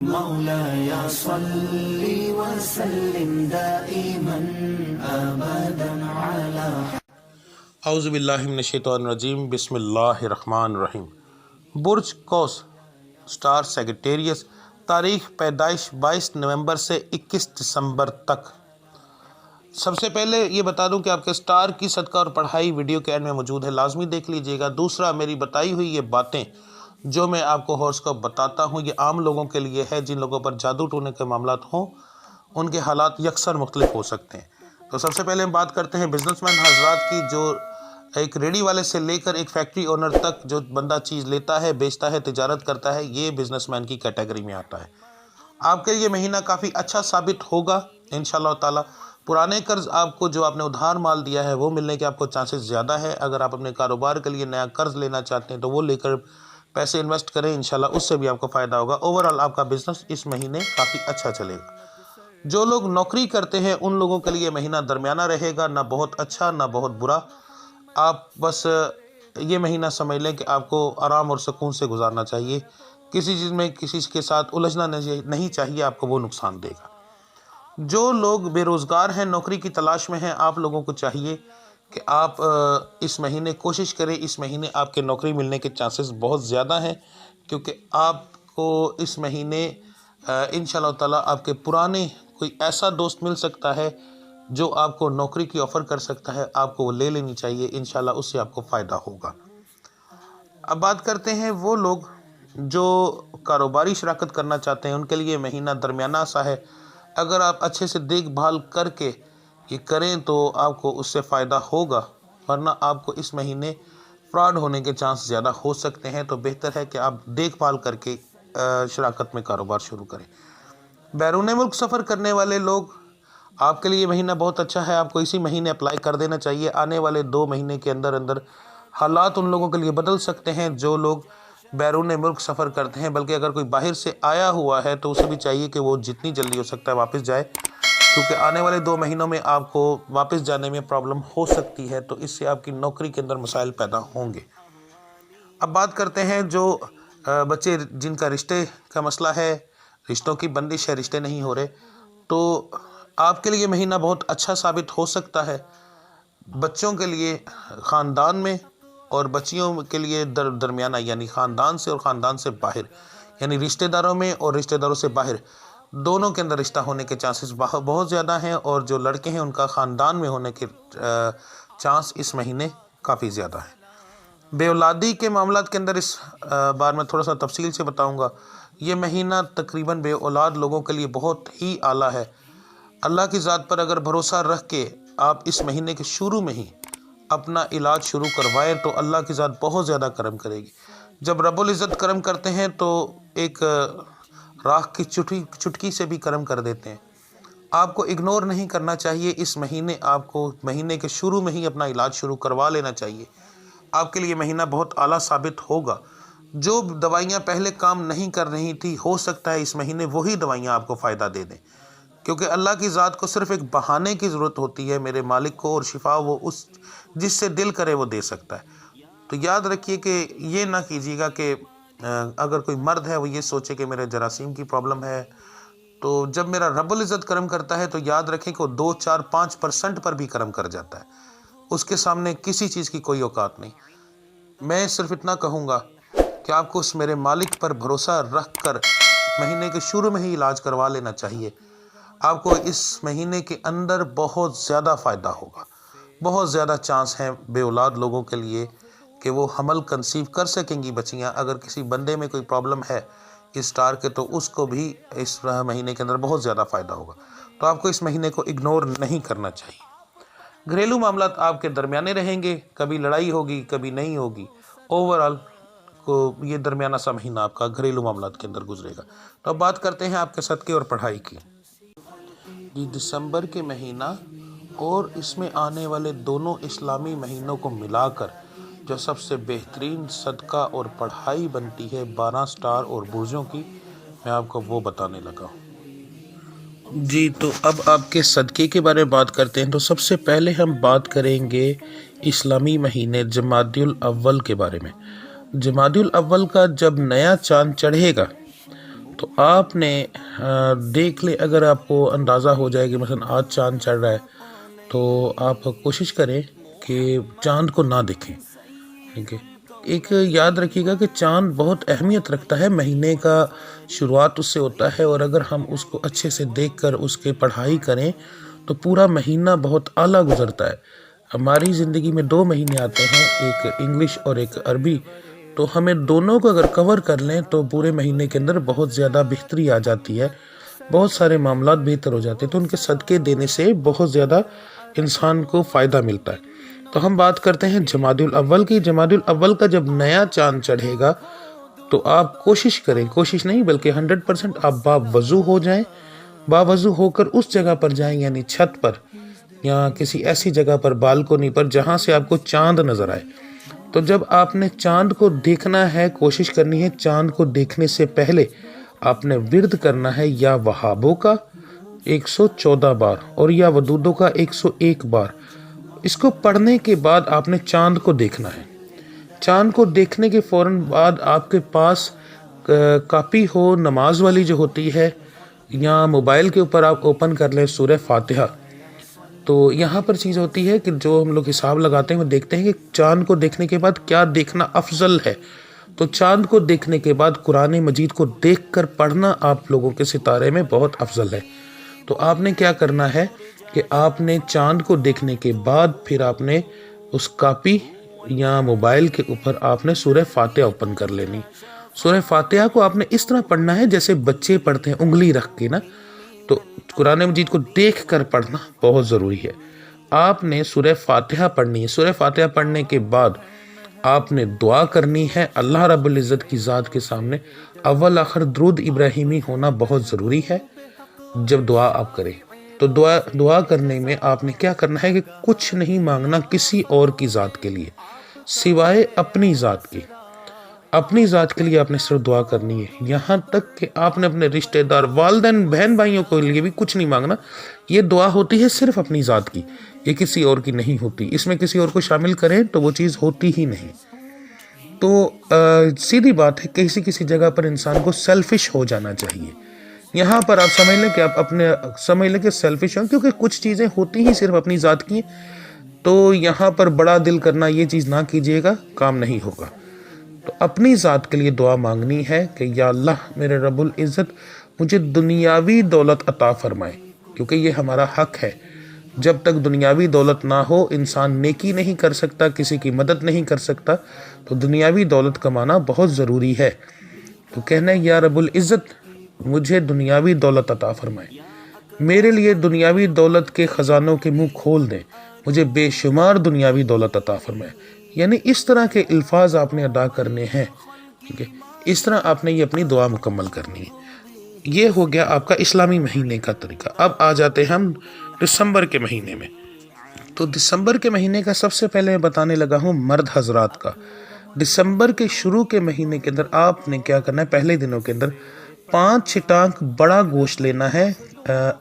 مولاي صل وسلم دائما ابدا على اعوذ باللہ من الشیطان الرجیم، بسم اللہ الرحمن الرحیم۔ برج قوس سٹار سیگیٹیریس، تاریخ پیدائش 22 نومبر سے 21 دسمبر تک۔ سب سے پہلے یہ بتا دوں کہ آپ کے سٹار کی صدقہ اور پڑھائی ویڈیو کے اینڈ میں موجود ہے، لازمی دیکھ لیجئے گا۔ دوسرا، میری بتائی ہوئی یہ باتیں جو میں آپ کو ہوراسکوپ بتاتا ہوں، یہ عام لوگوں کے لیے ہے۔ جن لوگوں پر جادو ٹونے کے معاملات ہوں ان کے حالات یکسر مختلف ہو سکتے ہیں۔ تو سب سے پہلے ہم بات کرتے ہیں بزنس مین حضرات کی، جو ایک ریڈی والے سے لے کر ایک فیکٹری اونر تک جو بندہ چیز لیتا ہے، بیچتا ہے، تجارت کرتا ہے، یہ بزنس مین کی کیٹیگری میں آتا ہے۔ آپ کے یہ مہینہ کافی اچھا ثابت ہوگا انشاءاللہ تعالی۔ پرانے قرض آپ کو جو آپ نے ادھار مال دیا ہے وہ ملنے کے آپ کو چانسز زیادہ ہے۔ اگر آپ اپنے کاروبار کے لیے نیا قرض لینا چاہتے ہیں تو وہ لے کر پیسے انویسٹ کریں، انشاءاللہ اس سے بھی آپ کو فائدہ ہوگا۔ اوورآل آپ کا بزنس اس مہینے کافی اچھا چلے گا۔ جو لوگ نوکری کرتے ہیں ان لوگوں کے لیے مہینہ درمیانہ رہے گا، نہ بہت اچھا نہ بہت برا۔ آپ بس یہ مہینہ سمجھ لیں کہ آپ کو آرام اور سکون سے گزارنا چاہیے، کسی چیز میں کسی کے ساتھ الجھنا نہیں چاہیے، آپ کو وہ نقصان دے گا۔ جو لوگ بے روزگار ہیں، نوکری کی تلاش میں ہیں، آپ لوگوں کو چاہیے کہ آپ اس مہینے کوشش کریں۔ اس مہینے آپ کے نوکری ملنے کے چانسز بہت زیادہ ہیں، کیونکہ آپ کو اس مہینے انشاءاللہ تعالیٰ آپ کے پرانے کوئی ایسا دوست مل سکتا ہے جو آپ کو نوکری کی آفر کر سکتا ہے۔ آپ کو وہ لے لینی چاہیے، انشاءاللہ اس سے آپ کو فائدہ ہوگا۔ اب بات کرتے ہیں وہ لوگ جو کاروباری شراکت کرنا چاہتے ہیں، ان کے لیے مہینہ درمیانہ سا ہے۔ اگر آپ اچھے سے دیکھ بھال کر کے یہ کریں تو آپ کو اس سے فائدہ ہوگا، ورنہ آپ کو اس مہینے فراڈ ہونے کے چانس زیادہ ہو سکتے ہیں۔ تو بہتر ہے کہ آپ دیکھ بھال کر کے شراکت میں کاروبار شروع کریں۔ بیرون ملک سفر کرنے والے لوگ، آپ کے لیے مہینہ بہت اچھا ہے۔ آپ کو اسی مہینے اپلائی کر دینا چاہیے۔ آنے والے 2 مہینے کے اندر حالات ان لوگوں کے لیے بدل سکتے ہیں جو لوگ بیرون ملک سفر کرتے ہیں۔ بلکہ اگر کوئی باہر سے آیا ہوا ہے تو اسے بھی چاہیے کہ وہ جتنی جلدی ہو سکتا ہے واپس جائے، کیونکہ آنے والے 2 مہینوں میں آپ کو واپس جانے میں پرابلم ہو سکتی ہے، تو اس سے آپ کی نوکری کے اندر مسائل پیدا ہوں گے۔ اب بات کرتے ہیں جو بچے جن کا رشتے کا مسئلہ ہے، رشتوں کی بندش ہے، رشتے نہیں ہو رہے، تو آپ کے لیے مہینہ بہت اچھا ثابت ہو سکتا ہے۔ بچوں کے لیے خاندان میں اور بچیوں کے لیے درمیانہ، یعنی خاندان سے اور خاندان سے باہر، یعنی رشتہ داروں میں اور رشتہ داروں سے باہر، دونوں کے اندر رشتہ ہونے کے چانسز بہت زیادہ ہیں۔ اور جو لڑکے ہیں ان کا خاندان میں ہونے کے چانس اس مہینے کافی زیادہ ہیں۔ بے اولادی کے معاملات کے اندر اس بار میں تھوڑا سا تفصیل سے بتاؤں گا۔ یہ مہینہ تقریباً بے اولاد لوگوں کے لیے بہت ہی اعلیٰ ہے۔ اللہ کی ذات پر اگر بھروسہ رکھ کے آپ اس مہینے کے شروع میں ہی اپنا علاج شروع کروائیں تو اللہ کی ذات بہت زیادہ کرم کرے گی۔ جب رب العزت کرم کرتے ہیں تو ایک راکھ کی چٹکی سے بھی کرم کر دیتے ہیں۔ آپ کو اگنور نہیں کرنا چاہیے۔ اس مہینے آپ کو مہینے کے شروع میں ہی اپنا علاج شروع کروا لینا چاہیے۔ آپ کے لیے مہینہ بہت اعلیٰ ثابت ہوگا۔ جو دوائیاں پہلے کام نہیں کر رہی تھی، ہو سکتا ہے اس مہینے وہی دوائیاں آپ کو فائدہ دے دیں، کیونکہ اللہ کی ذات کو صرف ایک بہانے کی ضرورت ہوتی ہے میرے مالک کو، اور شفا وہ اس جس سے دل کرے وہ دے سکتا ہے۔ تو یاد رکھیے کہ یہ نہ کیجیے گا کہ اگر کوئی مرد ہے وہ یہ سوچے کہ میرے جراثیم کی پرابلم ہے، تو جب میرا رب العزت کرم کرتا ہے تو یاد رکھیں کہ وہ 2، 4، 5% پر بھی کرم کر جاتا ہے۔ اس کے سامنے کسی چیز کی کوئی اوقات نہیں۔ میں صرف اتنا کہوں گا کہ آپ کو اس میرے مالک پر بھروسہ رکھ کر مہینے کے شروع میں ہی علاج کروا لینا چاہیے۔ آپ کو اس مہینے کے اندر بہت زیادہ فائدہ ہوگا۔ بہت زیادہ چانس ہیں بے اولاد لوگوں کے لیے کہ وہ حمل کنسیو کر سکیں گی بچیاں۔ اگر کسی بندے میں کوئی پرابلم ہے اس سٹار کے تو اس کو بھی اس مہینے کے اندر بہت زیادہ فائدہ ہوگا۔ تو آپ کو اس مہینے کو اگنور نہیں کرنا چاہیے۔ گھریلو معاملات آپ کے درمیانے رہیں گے، کبھی لڑائی ہوگی کبھی نہیں ہوگی۔ اوورآل کو یہ درمیانہ سا مہینہ آپ کا گھریلو معاملات کے اندر گزرے گا۔ تو اب بات کرتے ہیں آپ کے صدقے اور پڑھائی کی۔ دسمبر کے مہینہ اور اس میں آنے والے دونوں اسلامی مہینوں کو ملا کر جو سب سے بہترین صدقہ اور پڑھائی بنتی ہے 12 سٹار اور برجوں کی، میں آپ کو وہ بتانے لگا ہوں۔ جی، تو اب آپ کے صدقے کے بارے میں بات کرتے ہیں۔ تو سب سے پہلے ہم بات کریں گے اسلامی مہینے جمادی الاول کے بارے میں۔ جمادی الاول کا جب نیا چاند چڑھے گا تو آپ نے دیکھ لیں، اگر آپ کو اندازہ ہو جائے کہ مثلا آج چاند چڑھ رہا ہے تو آپ کوشش کریں کہ چاند کو نہ دیکھیں، ٹھیک ہے۔ ایک یاد رکھیے گا کہ چاند بہت اہمیت رکھتا ہے، مہینے کا شروعات اس سے ہوتا ہے، اور اگر ہم اس کو اچھے سے دیکھ کر اس کے پڑھائی کریں تو پورا مہینہ بہت اعلیٰ گزرتا ہے۔ ہماری زندگی میں 2 مہینے آتے ہیں، ایک انگلش اور ایک عربی، تو ہمیں دونوں کو اگر کور کر لیں تو پورے مہینے کے اندر بہت زیادہ بہتری آ جاتی ہے، بہت سارے معاملات بہتر ہو جاتے ہیں، تو ان کے صدقے دینے سے بہت زیادہ انسان کو فائدہ ملتا ہے۔ تو ہم بات کرتے ہیں جمادی الاول کی۔ جمادی الاول کا جب نیا چاند چڑھے گا تو آپ کوشش کریں، کوشش نہیں بلکہ 100% آپ باوضو ہو جائیں، باوضو ہو کر اس جگہ پر جائیں، یعنی چھت پر یا کسی ایسی جگہ پر، بالکونی پر، جہاں سے آپ کو چاند نظر آئے۔ تو جب آپ نے چاند کو دیکھنا ہے، کوشش کرنی ہے چاند کو دیکھنے سے پہلے آپ نے ورد کرنا ہے یا وہابوں کا 114 بار اور یا ودودوں کا 101 بار۔ اس کو پڑھنے کے بعد آپ نے چاند کو دیکھنا ہے۔ چاند کو دیکھنے کے فوراً بعد آپ کے پاس کاپی ہو نماز والی جو ہوتی ہے، یا موبائل کے اوپر آپ اوپن کر لیں سورہ فاتحہ۔ تو یہاں پر چیز ہوتی ہے کہ جو ہم لوگ حساب لگاتے ہیں وہ دیکھتے ہیں کہ چاند کو دیکھنے کے بعد کیا دیکھنا افضل ہے۔ تو چاند کو دیکھنے کے بعد قرآن مجید کو دیکھ کر پڑھنا آپ لوگوں کے ستارے میں بہت افضل ہے۔ تو آپ نے کیا کرنا ہے کہ آپ نے چاند کو دیکھنے کے بعد پھر آپ نے اس کاپی یا موبائل کے اوپر آپ نے سورہ فاتحہ اوپن کر لینی۔ سورہ فاتحہ کو آپ نے اس طرح پڑھنا ہے جیسے بچے پڑھتے ہیں، انگلی رکھ کے نا۔ تو قرآن مجید کو دیکھ کر پڑھنا بہت ضروری ہے۔ آپ نے سورہ فاتحہ پڑھنی ہے۔ سورہ فاتحہ پڑھنے کے بعد آپ نے دعا کرنی ہے اللہ رب العزت کی ذات کے سامنے۔ اول آخر درود ابراہیمی ہونا بہت ضروری ہے جب دعا آپ کریں۔ تو دعا کرنے میں آپ نے کیا کرنا ہے کہ کچھ نہیں مانگنا کسی اور کی ذات کے لیے سوائے اپنی ذات کی۔ اپنی ذات کے لیے آپ نے صرف دعا کرنی ہے، یہاں تک کہ آپ نے اپنے رشتہ دار، والدین، بہن بھائیوں کے لیے بھی کچھ نہیں مانگنا۔ یہ دعا ہوتی ہے صرف اپنی ذات کی، یہ کسی اور کی نہیں ہوتی۔ اس میں کسی اور کو شامل کریں تو وہ چیز ہوتی ہی نہیں۔ تو سیدھی بات ہے، کسی جگہ پر انسان کو سیلفش ہو جانا چاہیے۔ یہاں پر آپ سمجھ لیں کہ آپ سمجھ لیں کہ سیلفش ہوں، کیونکہ کچھ چیزیں ہوتی ہی صرف اپنی ذات کی، تو یہاں پر بڑا دل کرنا یہ چیز نہ کیجیے گا، کام نہیں ہوگا۔ تو اپنی ذات کے لیے دعا مانگنی ہے کہ یا اللہ میرے رب العزت مجھے دنیاوی دولت عطا فرمائے، کیونکہ یہ ہمارا حق ہے۔ جب تک دنیاوی دولت نہ ہو انسان نیکی نہیں کر سکتا، کسی کی مدد نہیں کر سکتا، تو دنیاوی دولت کمانا بہت ضروری ہے۔ تو کہنا ہے یا رب العزت مجھے دنیاوی دولت عطا فرمائے، میرے لیے دنیاوی دولت کے خزانوں کے منہ کھول دیں، مجھے بے شمار دنیاوی دولت عطا فرمائے۔ یعنی اس طرح کے الفاظ آپ نے ادا کرنے ہیں، ٹھیک ہے، اس طرح آپ نے یہ اپنی دعا مکمل کرنی ہے۔ یہ ہو گیا آپ کا اسلامی مہینے کا طریقہ۔ اب آ جاتے ہیں ہم دسمبر کے مہینے میں۔ تو دسمبر کے مہینے کا سب سے پہلے میں بتانے لگا ہوں مرد حضرات کا۔ دسمبر کے شروع کے مہینے کے اندر آپ نے کیا کرنا ہے، پہلے دنوں کے اندر 5 ٹانک بڑا گوشت لینا ہے۔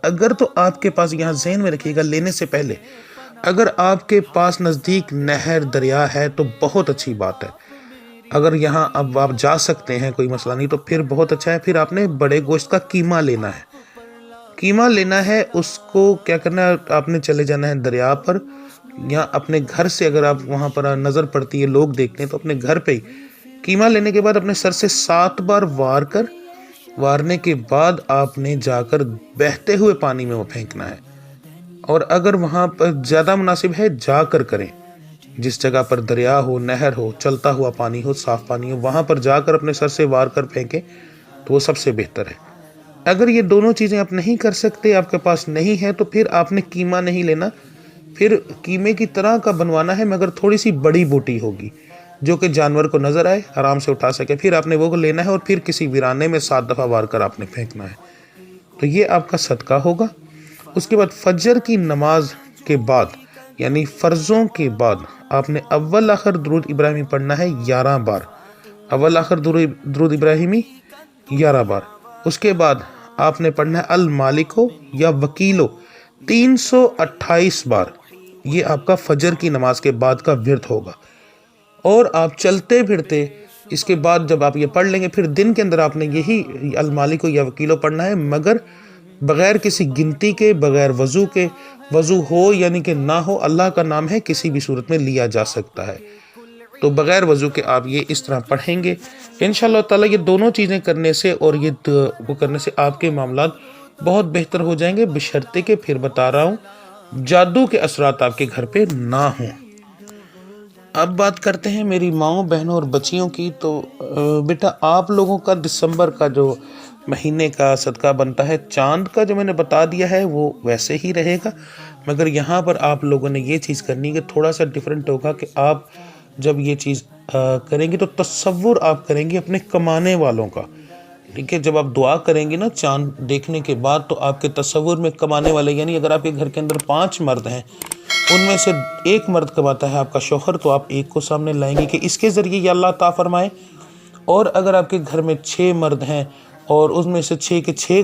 اگر تو آپ کے پاس، یہاں ذہن میں رکھیے گا لینے سے پہلے، اگر آپ کے پاس نزدیک نہر دریا ہے تو بہت اچھی بات ہے۔ اگر یہاں اب آپ جا سکتے ہیں کوئی مسئلہ نہیں تو پھر بہت اچھا ہے۔ پھر آپ نے بڑے گوشت کا قیمہ لینا ہے۔ قیمہ لینا ہے، اس کو کیا کرنا ہے، آپ نے چلے جانا ہے دریا پر، یا اپنے گھر سے اگر آپ وہاں پر نظر پڑتی ہے لوگ دیکھتے ہیں تو اپنے گھر پہ ہی قیمہ لینے کے بعد اپنے سر سے 7 بار وارنے کے بعد آپ نے جا کر بہتے ہوئے پانی میں وہ پھینکنا ہے۔ اور اگر وہاں پر زیادہ مناسب ہے جا کر کریں، جس جگہ پر دریا ہو، نہر ہو، چلتا ہوا پانی ہو، صاف پانی ہو، وہاں پر جا کر اپنے سر سے وار کر پھینکیں تو وہ سب سے بہتر ہے۔ اگر یہ دونوں چیزیں آپ نہیں کر سکتے، آپ کے پاس نہیں ہے، تو پھر آپ نے قیمہ نہیں لینا، پھر قیمے کی طرح کا بنوانا ہے مگر تھوڑی سی بڑی بوٹی ہوگی جو کہ جانور کو نظر آئے، آرام سے اٹھا سکے، پھر آپ نے وہ لینا ہے اور پھر کسی ویرانے میں 7 دفعہ وار کر آپ نے پھینکنا ہے۔ تو یہ آپ کا صدقہ ہوگا۔ اس کے بعد فجر کی نماز کے بعد، یعنی فرضوں کے بعد، آپ نے اول آخر درود ابراہیمی پڑھنا ہے 11 بار۔ اول آخر درود ابراہیمی 11 بار۔ اس کے بعد آپ نے پڑھنا ہے المالکو یا وکیلو 328 بار۔ یہ آپ کا فجر کی نماز کے بعد کا ورد ہوگا۔ اور آپ چلتے پھرتے اس کے بعد جب آپ یہ پڑھ لیں گے پھر دن کے اندر آپ نے یہی المالک یا وکیلو پڑھنا ہے، مگر بغیر کسی گنتی کے، بغیر وضو کے، وضو ہو یعنی کہ نہ ہو، اللہ کا نام ہے کسی بھی صورت میں لیا جا سکتا ہے، تو بغیر وضو کے آپ یہ اس طرح پڑھیں گے انشاءاللہ تعالی۔ یہ دونوں چیزیں کرنے سے اور یہ وہ کرنے سے آپ کے معاملات بہت بہتر ہو جائیں گے، بشرطے کہ پھر بتا رہا ہوں جادو کے اثرات آپ کے گھر پہ نہ ہوں۔ اب بات کرتے ہیں میری ماؤں، بہنوں اور بچیوں کی۔ تو بیٹا آپ لوگوں کا دسمبر کا جو مہینے کا صدقہ بنتا ہے، چاند کا جو میں نے بتا دیا ہے وہ ویسے ہی رہے گا، مگر یہاں پر آپ لوگوں نے یہ چیز کرنی ہے کہ تھوڑا سا ڈیفرنٹ ہوگا کہ آپ جب یہ چیز کریں گے تو تصور آپ کریں گے اپنے کمانے والوں کا، ٹھیک ہے؟ جب آپ دعا کریں گے نا چاند دیکھنے کے بعد، تو آپ کے تصور میں کمانے والے، یعنی اگر آپ کے گھر کے اندر 5 مرد ہیں، ان میں سے ایک مرد کماتا ہے آپ کا شوہر، تو آپ ایک کو سامنے لائیں گے کہ اس کے ذریعے یہ اللہ عطا فرمائے۔ اور اگر آپ کے گھر میں 6 مرد ہیں اور اس میں سے 6 کے 6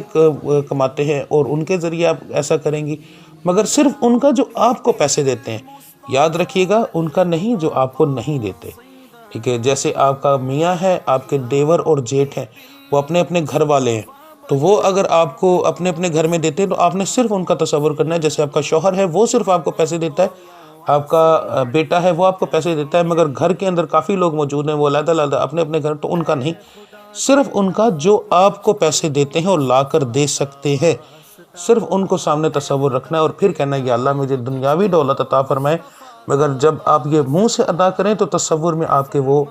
کماتے ہیں اور ان کے ذریعے آپ ایسا کریں گی، مگر صرف ان کا جو آپ کو پیسے دیتے ہیں، یاد رکھیے گا ان کا نہیں جو آپ کو نہیں دیتے، ٹھیک ہے؟ جیسے آپ کا میاں ہے، آپ کے دیور اور جیٹھ ہیں، وہ اپنے اپنے گھر والے ہیں، تو وہ اگر آپ کو اپنے اپنے گھر میں دیتے ہیں تو آپ نے صرف ان کا تصور کرنا ہے۔ جیسے آپ کا شوہر ہے وہ صرف آپ کو پیسے دیتا ہے، آپ کا بیٹا ہے وہ آپ کو پیسے دیتا ہے، مگر گھر کے اندر کافی لوگ موجود ہیں، وہ علیحدہ علیحدہ اپنے اپنے گھر، تو ان کا نہیں، صرف ان کا جو آپ کو پیسے دیتے ہیں اور لا کر دے سکتے ہیں، صرف ان کو سامنے تصور رکھنا ہے اور پھر کہنا ہے یا اللہ مجھے دنیاوی دولت عطا فرمائے۔ مگر جب آپ یہ منہ سے ادا کریں تو تصور میں آپ کے وہ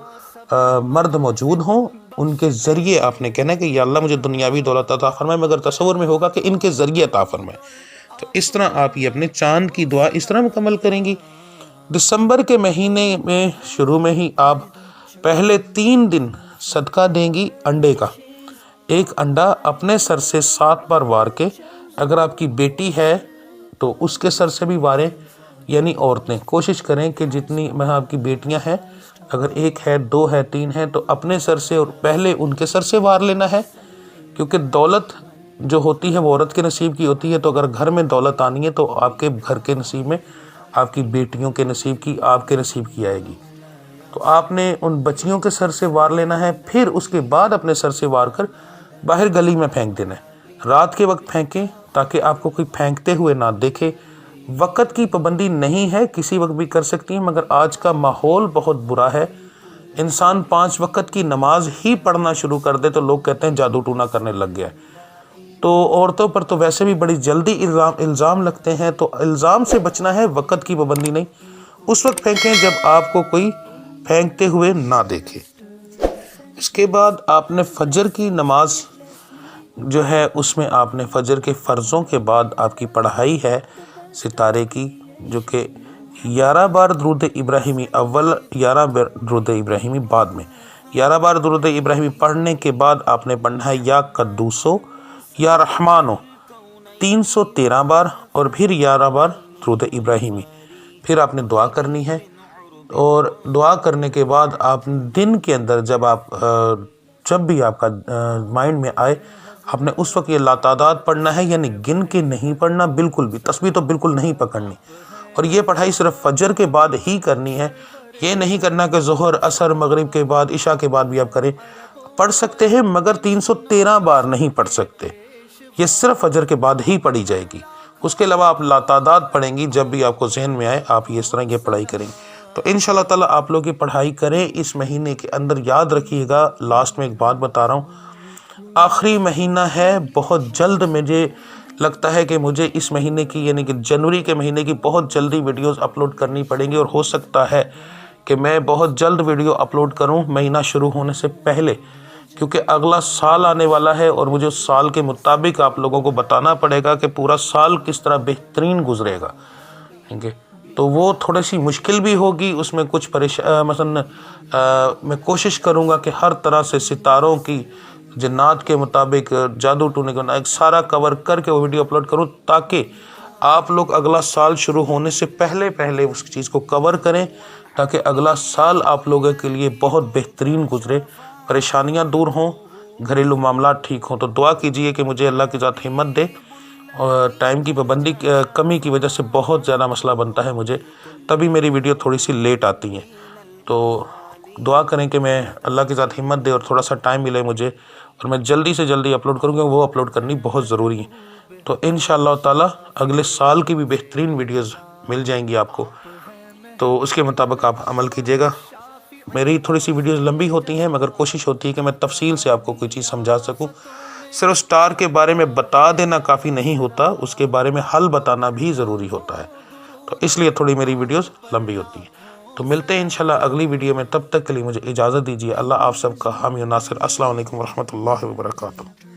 مرد موجود ہوں، ان کے ذریعے آپ نے کہنا ہے کہ یا اللہ مجھے دنیاوی دولت عطا فرمائے، مگر تصور میں ہوگا کہ ان کے ذریعے عطا فرمائے۔ تو اس طرح آپ یہ اپنے چاند کی دعا اس طرح مکمل کریں گی۔ دسمبر کے مہینے میں شروع میں ہی آپ پہلے 3 دن صدقہ دیں گی انڈے کا، ایک انڈا اپنے سر سے 7 بار وار کے، اگر آپ کی بیٹی ہے تو اس کے سر سے بھی واریں، یعنی عورتیں کوشش کریں کہ جتنی آپ کی بیٹیاں ہیں، اگر 1 ہے 2 ہے 3 ہے تو اپنے سر سے اور پہلے ان کے سر سے وار لینا ہے، کیونکہ دولت جو ہوتی ہے وہ عورت کے نصیب کی ہوتی ہے، تو اگر گھر میں دولت آنی ہے تو آپ کے گھر کے نصیب میں، آپ کی بیٹیوں کے نصیب کی، آپ کے نصیب کی آئے گی۔ تو آپ نے ان بچیوں کے سر سے وار لینا ہے، پھر اس کے بعد اپنے سر سے وار کر باہر گلی میں پھینک دینا ہے۔ رات کے وقت پھینکیں تاکہ آپ کو کوئی پھینکتے ہوئے نہ دیکھے۔ وقت کی پابندی نہیں ہے، کسی وقت بھی کر سکتی ہیں، مگر آج کا ماحول بہت برا ہے، انسان 5 وقت کی نماز ہی پڑھنا شروع کر دے تو لوگ کہتے ہیں جادو ٹونا کرنے لگ گیا ہے۔ تو عورتوں پر تو ویسے بھی بڑی جلدی الزام لگتے ہیں، تو الزام سے بچنا ہے، وقت کی پابندی نہیں۔ اس وقت پھینکیں جب آپ کو کوئی پھینکتے ہوئے نہ دیکھے۔ اس کے بعد آپ نے فجر کی نماز جو ہے اس میں آپ نے فجر کے فرضوں کے بعد آپ کی پڑھائی ہے ستارے کی، جو کہ 11 بار درود ابراہیمی اول، 11 بار درود ابراہیمی بعد میں، 11 بار درود ابراہیمی پڑھنے کے بعد آپ نے پڑھنا ہے یا قدوسو یا رحمانو 313 بار، اور پھر 11 بار درود ابراہیمی، پھر آپ نے دعا کرنی ہے۔ اور دعا کرنے کے بعد آپ دن کے اندر جب بھی آپ کا مائنڈ میں آئے، آپ نے اس وقت یہ لاتعداد پڑھنا ہے، یعنی گن کے نہیں پڑھنا بالکل بھی، تسبیح تو بالکل نہیں پکڑنی، اور یہ پڑھائی صرف فجر کے بعد ہی کرنی ہے۔ یہ نہیں کرنا کہ ظہر، عصر، مغرب کے بعد، عشاء کے بعد بھی آپ کریں، پڑھ سکتے ہیں مگر 313 بار نہیں پڑھ سکتے، یہ صرف فجر کے بعد ہی پڑھی جائے گی۔ اس کے علاوہ آپ لاتعداد پڑھیں گی، جب بھی آپ کو ذہن میں آئے آپ اس طرح یہ پڑھائی کریں گے۔ تو انشاءاللہ تعالی آپ لوگ یہ پڑھائی کریں اس مہینے کے اندر۔ یاد رکھیے گا، لاسٹ میں ایک بات بتا رہا ہوں، آخری مہینہ ہے، بہت جلد مجھے لگتا ہے کہ مجھے اس مہینے کی یعنی کہ جنوری کے مہینے کی بہت جلدی ویڈیوز اپلوڈ کرنی پڑیں گی، اور ہو سکتا ہے کہ میں بہت جلد ویڈیو اپلوڈ کروں مہینہ شروع ہونے سے پہلے، کیونکہ اگلا سال آنے والا ہے اور مجھے اس سال کے مطابق آپ لوگوں کو بتانا پڑے گا کہ پورا سال کس طرح بہترین گزرے گا، ٹھیک ہے؟ تو وہ تھوڑی سی مشکل بھی ہوگی، اس میں کچھ مثلا میں کوشش کروں گا کہ ہر طرح سے ستاروں کی جنات کے مطابق جادو ٹونے کا ایک سارا کور کر کے وہ ویڈیو اپلوڈ کروں، تاکہ آپ لوگ اگلا سال شروع ہونے سے پہلے اس چیز کو کور کریں، تاکہ اگلا سال آپ لوگوں کے لیے بہت بہترین گزرے، پریشانیاں دور ہوں، گھریلو معاملات ٹھیک ہوں۔ تو دعا کیجئے کہ مجھے اللہ کی ذات ہمت دے، اور ٹائم کی پابندی کمی کی وجہ سے بہت زیادہ مسئلہ بنتا ہے مجھے، تبھی میری ویڈیو تھوڑی سی لیٹ آتی ہیں، تو دعا کریں کہ میں اللہ کے ساتھ ہمت دے اور تھوڑا سا ٹائم ملے مجھے اور میں جلدی سے جلدی اپلوڈ کروں کیونکہ وہ اپلوڈ کرنی بہت ضروری ہے۔ تو انشاءاللہ تعالی اگلے سال کی بھی بہترین ویڈیوز مل جائیں گی آپ کو، تو اس کے مطابق آپ عمل کیجیے گا۔ میری تھوڑی سی ویڈیوز لمبی ہوتی ہیں مگر کوشش ہوتی ہے کہ میں تفصیل سے آپ کو کوئی چیز سمجھا سکوں۔ صرف سٹار کے بارے میں بتا دینا کافی نہیں ہوتا، اس کے بارے میں حل بتانا بھی ضروری ہوتا ہے، تو اس لیے تھوڑی میری ویڈیوز لمبی ہوتی ہیں۔ تو ملتے ہیں انشاءاللہ اگلی ویڈیو میں، تب تک کے لیے مجھے اجازت دیجیے۔ اللہ آپ سب کا حامی و ناصر۔ السلام علیکم ورحمۃ اللہ وبرکاتہ۔